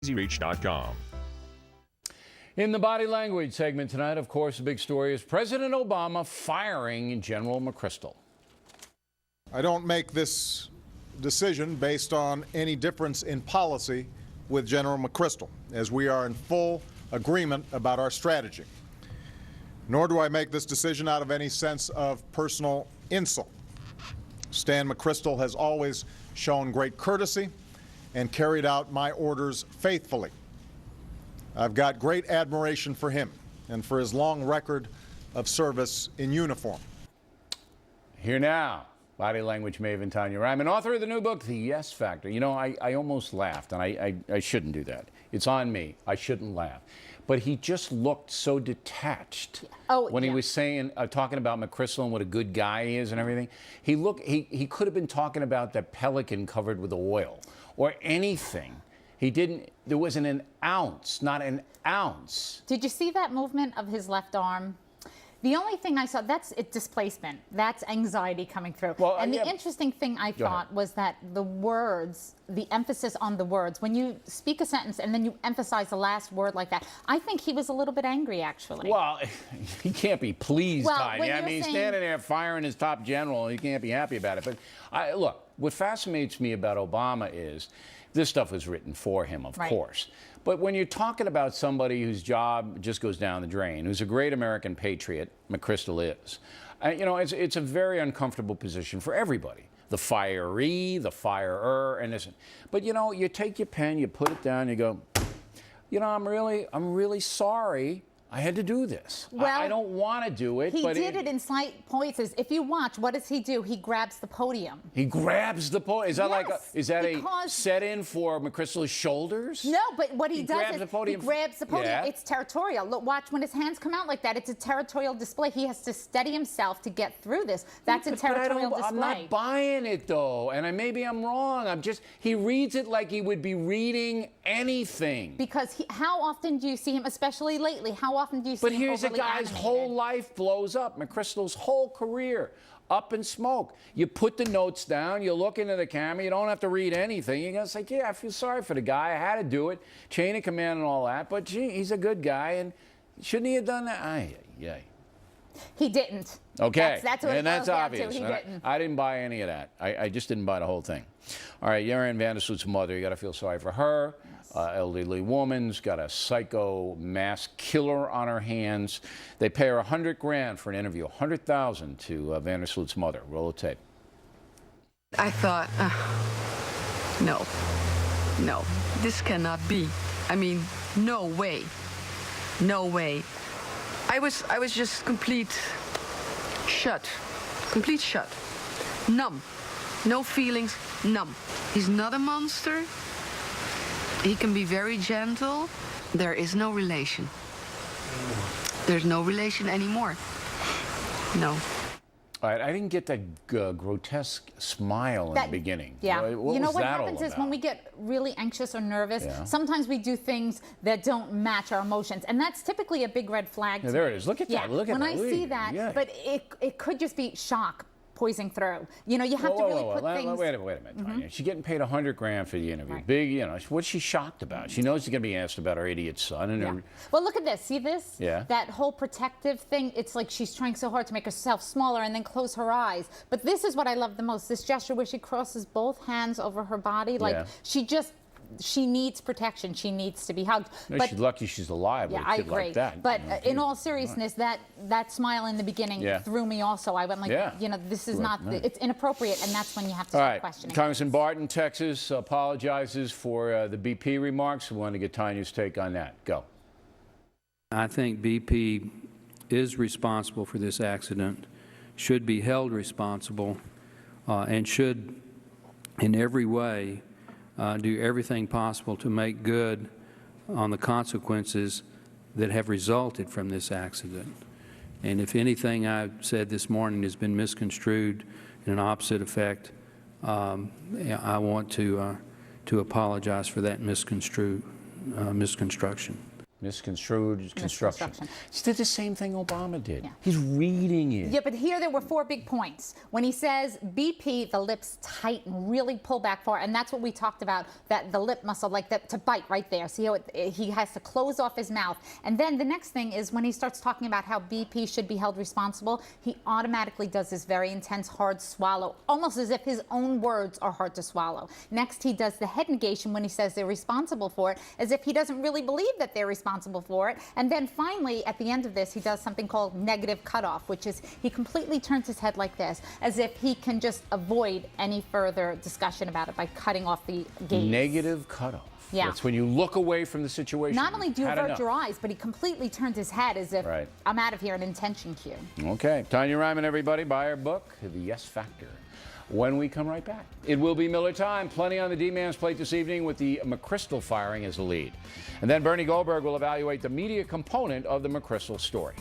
EasyReach.com. In the body language segment tonight, of course, the big story is President Obama firing General McChrystal. I don't make this decision based on any difference in policy with General McChrystal, as we are in full agreement about our strategy. Nor do I make this decision out of any sense of personal insult. Stan McChrystal has always shown great courtesy and carried out my orders faithfully. I've got great admiration for him and for his long record of service in uniform. Here now, body language maven Tonya Reiman, author of the new book, The Yes Factor. You know, I almost laughed, and I shouldn't do that. It's on me. I shouldn't laugh. But he just looked so detached when he was saying, talking about McChrystal and what a good guy he is and everything. He could have been talking about that pelican covered with oil or anything. He didn't, there wasn't an ounce, not an ounce. Did you see that movement of his left arm? The only thing I saw, that's displacement. That's anxiety coming through. Well, and the interesting thing I thought was that the words, the emphasis on the words, when you speak a sentence and then you emphasize the last word like that, I think he was a little bit angry, actually. Well, he can't be pleased, Tonya. I mean, he's standing there firing his top general. He can't be happy about it. But look, what fascinates me about Obama is this stuff was written for him, of course. But when you're talking about somebody whose job just goes down the drain, who's a great American patriot, McChrystal is, you know, it's a very uncomfortable position for everybody. The firee, the firer, and this. But, you know, you take your pen, you put it down, you go, you know, I'm really sorry I had to do this. Well, I don't want to do it. He did it in slight points. If you watch, what does he do? He grabs the podium. He grabs the podium. Is that is that a set-in for McChrystal's shoulders? No, but what he does is he grabs the podium. Yeah. It's territorial. Look, watch when his hands come out like that. It's a territorial display. He has to steady himself to get through this. That's a territorial display. I'm not buying it, though, and maybe I'm wrong. He reads it like he would be reading anything. Because how often do you see him, especially lately, how often do you see him? But here's a guy's whole life blows up. McChrystal's whole career up in smoke. You put the notes down, you look into the camera, you don't have to read anything. You're going to say, yeah, I feel sorry for the guy. I had to do it, chain of command and all that. But gee, he's a good guy, and shouldn't he have done that? He didn't. Okay, that's what that's obvious. He didn't. I didn't buy any of that. I just didn't buy the whole thing. All right, Yaron Vandersloot's mother, you got to feel sorry for her. Elderly woman's got a psycho mass killer on her hands. They pay her $100 grand for an interview, $100,000 to Vandersloot's mother. Roll the tape. I thought, no, this cannot be. I mean, no way, no way. I was just complete shut, numb, no feelings, numb. He's not a monster. He can be very gentle. There is no relation. There's no relation anymore. No. All right, I didn't get that grotesque smile in the beginning. Yeah. You know what happens is when we get really anxious or nervous, sometimes we do things that don't match our emotions, and that's typically a big red flag. Yeah, there it is. Look at that. Look at that. When I see that, but it could just be shock poising through. You know, you have to really put things... Wait a minute, Tonya. She's getting paid $100 grand for the interview. Big, you know, what's she shocked about? She knows she's going to be asked about her idiot son. And her... Well, look at this. See this? Yeah. That whole protective thing, it's like she's trying so hard to make herself smaller and then close her eyes. But this is what I love the most, this gesture where she crosses both hands over her body. Like, she needs protection. She needs to be hugged. No, but she's lucky she's alive with a kid like that. But in all seriousness, that smile in the beginning threw me also. I went like, you know, this is not, it's inappropriate, and that's when you have to start questioning. Congressman Barton, Texas, apologizes for the BP remarks. We want to get Tonya's take on that. Go. I think BP is responsible for this accident, should be held responsible, and should, in every way, do everything possible to make good on the consequences that have resulted from this accident. And if anything I've said this morning has been misconstrued in an opposite effect, I want to apologize for that misconstruction. Misconstrued construction. He did the same thing Obama did. Yeah. He's reading it. Yeah, but here there were 4 big points. When he says BP, the lips tighten, really pull back far, and that's what we talked about, that the lip muscle, like that, to bite right there. See how he has to close off his mouth. And then the next thing is when he starts talking about how BP should be held responsible, he automatically does this very intense, hard swallow, almost as if his own words are hard to swallow. Next, he does the head negation when he says they're responsible for it, as if he doesn't really believe that they're responsible for it. And then finally, at the end of this, he does something called negative cutoff, which is he completely turns his head like this, as if he can just avoid any further discussion about it by cutting off the gaze. Negative cutoff. Yeah. That's when you look away from the situation. Not only do you avert your eyes, but he completely turns his head as if I'm out of here, an intention cue. Okay. Tonya Reiman, everybody, buy her book, The Yes Factor. When we come right back, it will be Miller time. Plenty on the D-Man's plate this evening with the McChrystal firing as the lead. And then Bernie Goldberg will evaluate the media component of the McChrystal story.